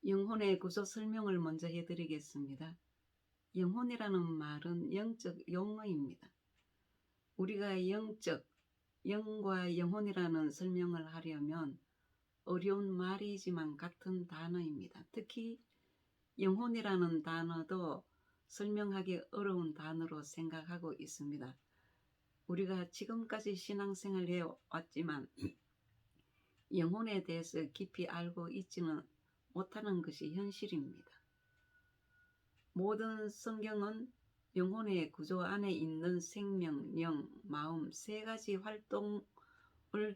영혼의 구조 설명을 먼저 해드리겠습니다. 영혼이라는 말은 영적 용어입니다. 우리가 영과 영혼이라는 설명을 하려면 어려운 말이지만 같은 단어입니다. 특히 영혼이라는 단어도 설명하기 어려운 단어로 생각하고 있습니다. 우리가 지금까지 신앙생활을 해왔지만 영혼에 대해서 깊이 알고 있지는 못하는 것이 현실입니다. 모든 성경은 영혼의 구조 안에 있는 생명, 영, 마음 세 가지 활동을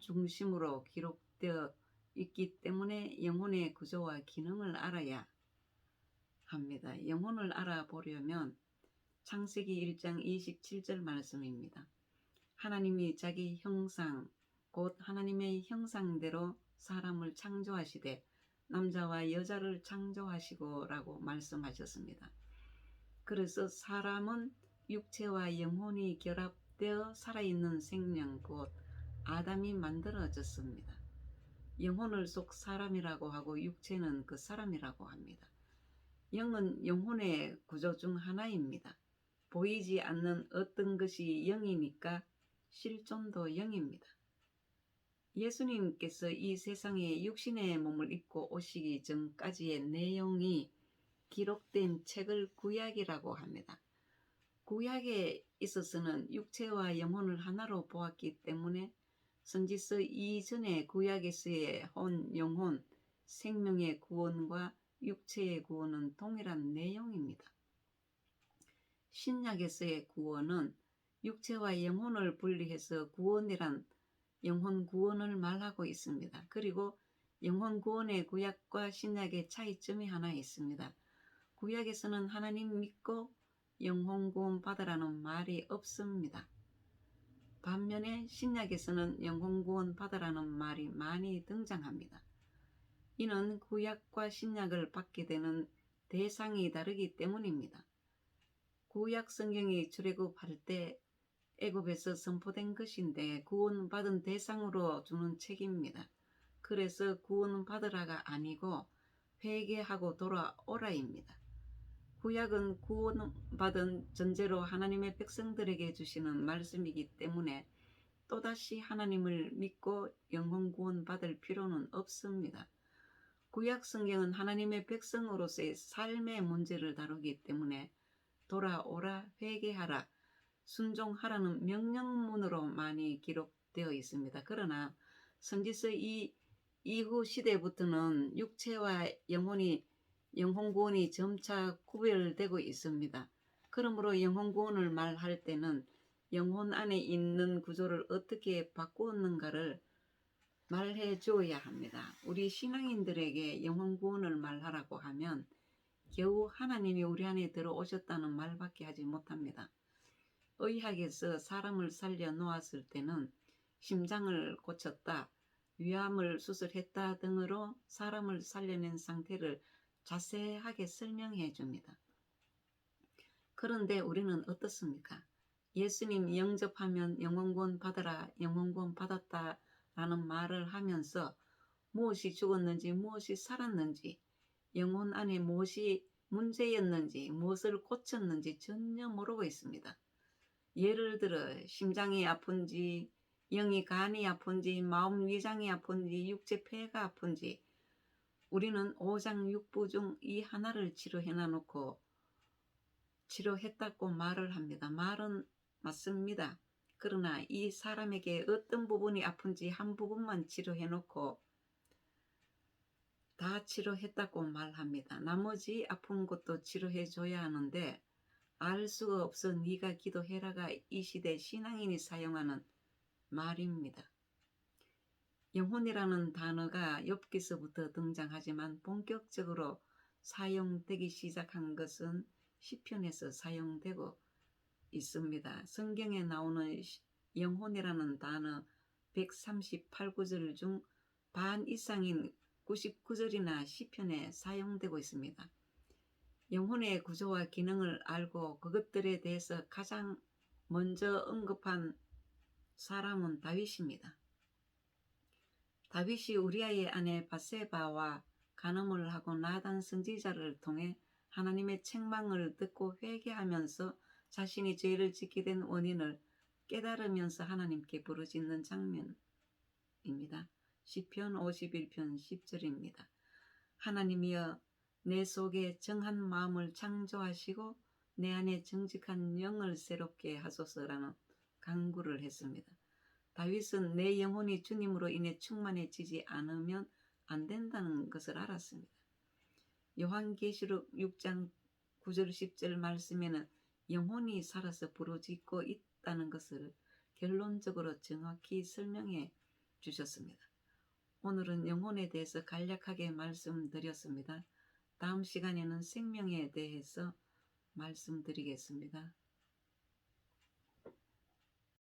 중심으로 기록되어 있기 때문에 영혼의 구조와 기능을 알아야 합니다. 영혼을 알아보려면 창세기 1장 27절 말씀입니다. 하나님이 자기 형상 곧 하나님의 형상대로 사람을 창조하시되 남자와 여자를 창조하시고 라고 말씀하셨습니다. 그래서 사람은 육체와 영혼이 결합되어 살아있는 생명 곧 아담이 만들어졌습니다. 영혼을 속 사람이라고 하고 육체는 그 사람이라고 합니다. 영은 영혼의 구조 중 하나입니다. 보이지 않는 어떤 것이 영이니까 실존도 영입니다. 예수님께서 이 세상에 육신의 몸을 입고 오시기 전까지의 내용이 기록된 책을 구약이라고 합니다. 구약에 있어서는 육체와 영혼을 하나로 보았기 때문에 선지서 이전의 구약에서의 혼, 영혼, 생명의 구원과 육체의 구원은 동일한 내용입니다. 신약에서의 구원은 육체와 영혼을 분리해서 구원이란 영혼 구원을 말하고 있습니다. 그리고 영혼 구원의 구약과 신약의 차이점이 하나 있습니다. 구약에서는 하나님 믿고 영혼 구원 받으라는 말이 없습니다. 반면에 신약에서는 영혼 구원 받으라는 말이 많이 등장합니다. 이는 구약과 신약을 받게 되는 대상이 다르기 때문입니다. 구약 성경이 출애굽할 때 애굽에서 선포된 것인데 구원받은 대상으로 주는 책입니다. 그래서 구원받으라가 아니고 회개하고 돌아오라입니다. 구약은 구원받은 전제로 하나님의 백성들에게 주시는 말씀이기 때문에 또다시 하나님을 믿고 영혼 구원 받을 필요는 없습니다. 구약 성경은 하나님의 백성으로서의 삶의 문제를 다루기 때문에 돌아오라, 회개하라, 순종하라는 명령문으로 많이 기록되어 있습니다. 그러나 선지서 이후 시대부터는 육체와 영혼 구원이 점차 구별되고 있습니다. 그러므로 영혼 구원을 말할 때는 영혼 안에 있는 구조를 어떻게 바꾸었는가를 말해 주어야 합니다. 우리 신앙인들에게 영혼 구원을 말하라고 하면 겨우 하나님이 우리 안에 들어오셨다는 말밖에 하지 못합니다. 의학에서 사람을 살려 놓았을 때는 심장을 고쳤다, 위암을 수술했다 등으로 사람을 살려낸 상태를 자세하게 설명해 줍니다. 그런데 우리는 어떻습니까? 예수님 영접하면 영혼구원 받아라, 영혼구원 받았다 라는 말을 하면서 무엇이 죽었는지 무엇이 살았는지 영혼 안에 무엇이 문제였는지 무엇을 고쳤는지 전혀 모르고 있습니다. 예를 들어 심장이 아픈지 영이 간이 아픈지 마음 위장이 아픈지 육체 폐가 아픈지 우리는 오장육부 중 이 하나를 치료했다고 말을 합니다. 말은 맞습니다. 그러나 이 사람에게 어떤 부분이 아픈지 한 부분만 치료해놓고 다 치료했다고 말합니다. 나머지 아픈 것도 치료해줘야 하는데 알 수가 없어 네가 기도해라가 이 시대 신앙인이 사용하는 말입니다. 영혼이라는 단어가 욥기서부터 등장하지만 본격적으로 사용되기 시작한 것은 시편에서 사용되고 있습니다. 성경에 나오는 영혼이라는 단어 138구절 중 반 이상인 99절이나 시편에 사용되고 있습니다. 영혼의 구조와 기능을 알고 그것들에 대해서 가장 먼저 언급한 사람은 다윗입니다. 다윗이 우리아의 아내 바세바와 간음을 하고 나단 선지자를 통해 하나님의 책망을 듣고 회개하면서 자신이 죄를 짓게 된 원인을 깨달으면서 하나님께 부르짖는 장면입니다. 시편 51편 10절입니다. 하나님이여, 내 속에 정한 마음을 창조하시고 내 안에 정직한 영을 새롭게 하소서라는 간구를 했습니다. 다윗은 내 영혼이 주님으로 인해 충만해지지 않으면 안 된다는 것을 알았습니다. 요한계시록 6장 9절 10절 말씀에는 영혼이 살아서 부르짖고 있다는 것을 결론적으로 정확히 설명해 주셨습니다. 오늘은 영혼에 대해서 간략하게 말씀드렸습니다. 다음 시간에는 생명에 대해서 말씀드리겠습니다.